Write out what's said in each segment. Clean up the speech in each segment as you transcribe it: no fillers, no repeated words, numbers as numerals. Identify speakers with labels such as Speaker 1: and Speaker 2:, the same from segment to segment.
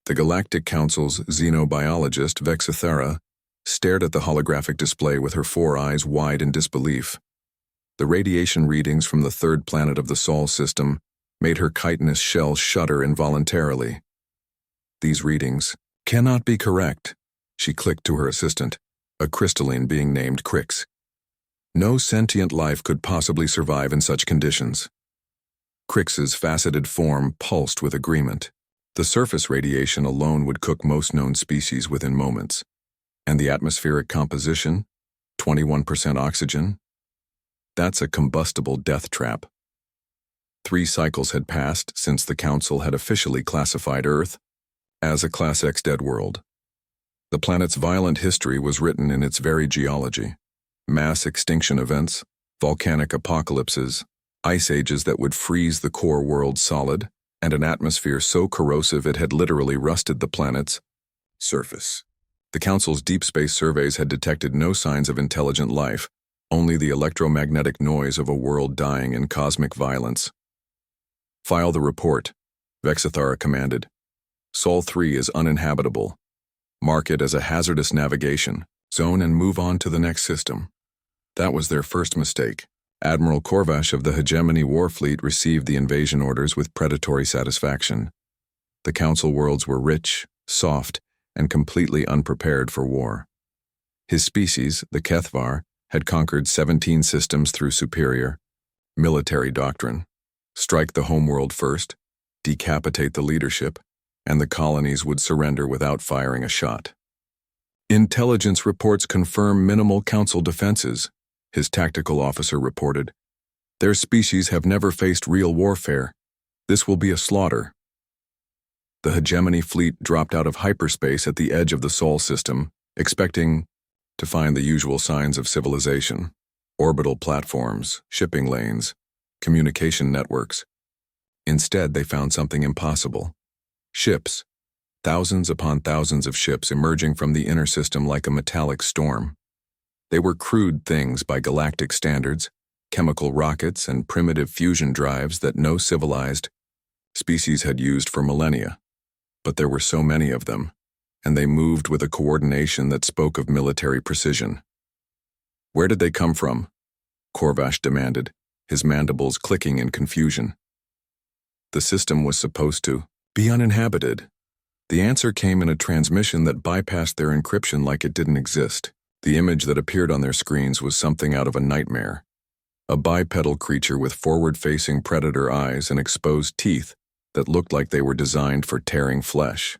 Speaker 1: The Galactic Council's xenobiologist, Vexithera, stared at the holographic display with her 4 eyes wide in disbelief. The radiation readings from the third planet of the Sol system made her chitinous shell shudder involuntarily. These readings cannot be correct, she clicked to her assistant, a crystalline being named Crix. No sentient life could possibly survive in such conditions. Crix's faceted form pulsed with agreement. The surface radiation alone would cook most known species within moments. And the atmospheric composition? 21% oxygen? That's a combustible death trap. 3 cycles had passed since the Council had officially classified Earth as a Class X dead world. The planet's violent history was written in its very geology. Mass extinction events, volcanic apocalypses, ice ages that would freeze the core world solid, and an atmosphere so corrosive it had literally rusted the planet's surface. The Council's deep space surveys had detected no signs of intelligent life, only the electromagnetic noise of a world dying in cosmic violence. File the report, Vexithara commanded. Sol 3 is uninhabitable. Mark it as a hazardous navigation zone and move on to the next system. That was their first mistake. Admiral Korvash of the Hegemony Warfleet received the invasion orders with predatory satisfaction. The Council worlds were rich, soft, and completely unprepared for war. His species, the Kethvar, had conquered 17 systems through superior military doctrine. Strike the homeworld first, decapitate the leadership, and the colonies would surrender without firing a shot. Intelligence reports confirm minimal Council defenses, his tactical officer reported. Their species have never faced real warfare. This will be a slaughter. The Hegemony fleet dropped out of hyperspace at the edge of the Sol system, expecting to find the usual signs of civilization: orbital platforms, shipping lanes, communication networks. Instead, they found something impossible. Ships. Thousands upon thousands of ships emerging from the inner system like a metallic storm. They were crude things by galactic standards, chemical rockets and primitive fusion drives that no civilized species had used for millennia. But there were so many of them, and they moved with a coordination that spoke of military precision. Where did they come from? Korvash demanded, his mandibles clicking in confusion. The system was supposed to be uninhabited. The answer came in a transmission that bypassed their encryption like it didn't exist. The image that appeared on their screens was something out of a nightmare. A bipedal creature with forward-facing predator eyes and exposed teeth that looked like they were designed for tearing flesh.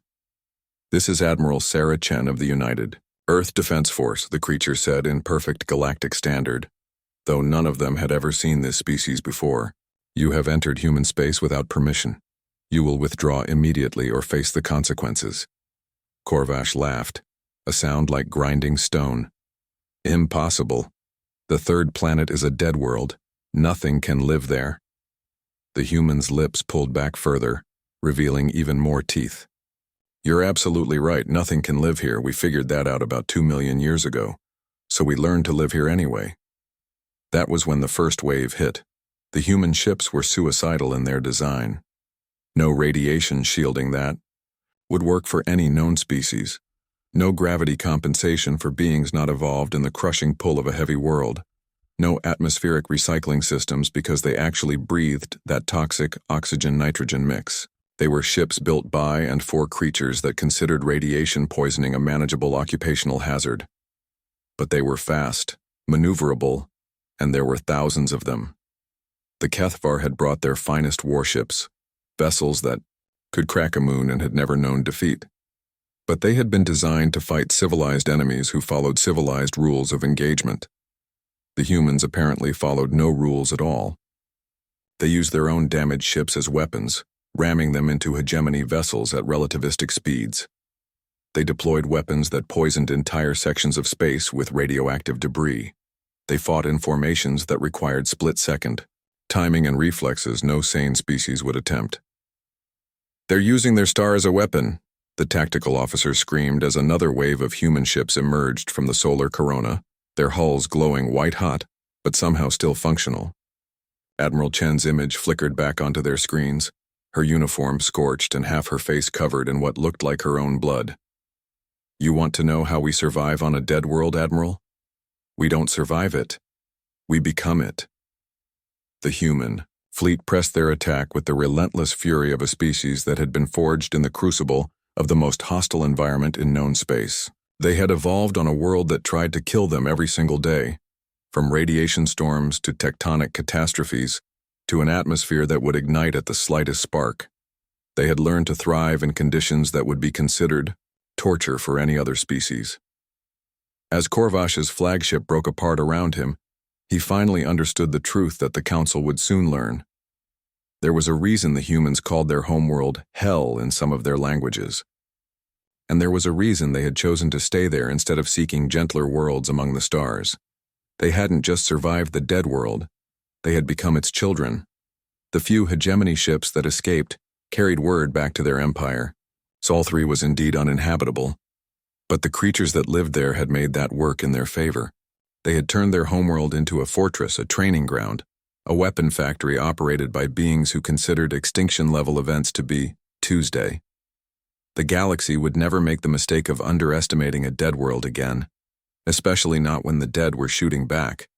Speaker 1: This is Admiral Sarah Chen of the United Earth Defense Force, the creature said in perfect galactic standard. Though none of them had ever seen this species before. You have entered human space without permission. You will withdraw immediately or face the consequences. Korvash laughed, a sound like grinding stone. Impossible. The third planet is a dead world. Nothing can live there. The human's lips pulled back further, revealing even more teeth. You're absolutely right, nothing can live here. We figured that out about 2 million years ago. So we learned to live here anyway. That was when the first wave hit. The human ships were suicidal in their design. No radiation shielding that would work for any known species. No gravity compensation for beings not evolved in the crushing pull of a heavy world. No atmospheric recycling systems because they actually breathed that toxic oxygen-nitrogen mix. They were ships built by and for creatures that considered radiation poisoning a manageable occupational hazard. But they were fast, maneuverable, and there were thousands of them. The Kethvar had brought their finest warships, vessels that could crack a moon and had never known defeat. But they had been designed to fight civilized enemies who followed civilized rules of engagement. The humans apparently followed no rules at all. They used their own damaged ships as weapons, ramming them into hegemony vessels at relativistic speeds. They deployed weapons that poisoned entire sections of space with radioactive debris. They fought in formations that required split-second timing and reflexes no sane species would attempt. They're using their star as a weapon, the tactical officer screamed as another wave of human ships emerged from the solar corona, their hulls glowing white-hot, but somehow still functional. Admiral Chen's image flickered back onto their screens, her uniform scorched and half her face covered in what looked like her own blood. "You want to know how we survive on a dead world, Admiral? We don't survive it. We become it." The human fleet pressed their attack with the relentless fury of a species that had been forged in the crucible of the most hostile environment in known space. They had evolved on a world that tried to kill them every single day, from radiation storms to tectonic catastrophes to an atmosphere that would ignite at the slightest spark. They had learned to thrive in conditions that would be considered torture for any other species. As Korvash's flagship broke apart around him, he finally understood the truth that the Council would soon learn. There was a reason the humans called their homeworld Hell in some of their languages. And there was a reason they had chosen to stay there instead of seeking gentler worlds among the stars. They hadn't just survived the dead world, they had become its children. The few hegemony ships that escaped carried word back to their empire. Sol 3 was indeed uninhabitable, but the creatures that lived there had made that work in their favor. They had turned their homeworld into a fortress, a training ground, a weapon factory operated by beings who considered extinction-level events to be Tuesday. The galaxy would never make the mistake of underestimating a dead world again, especially not when the dead were shooting back.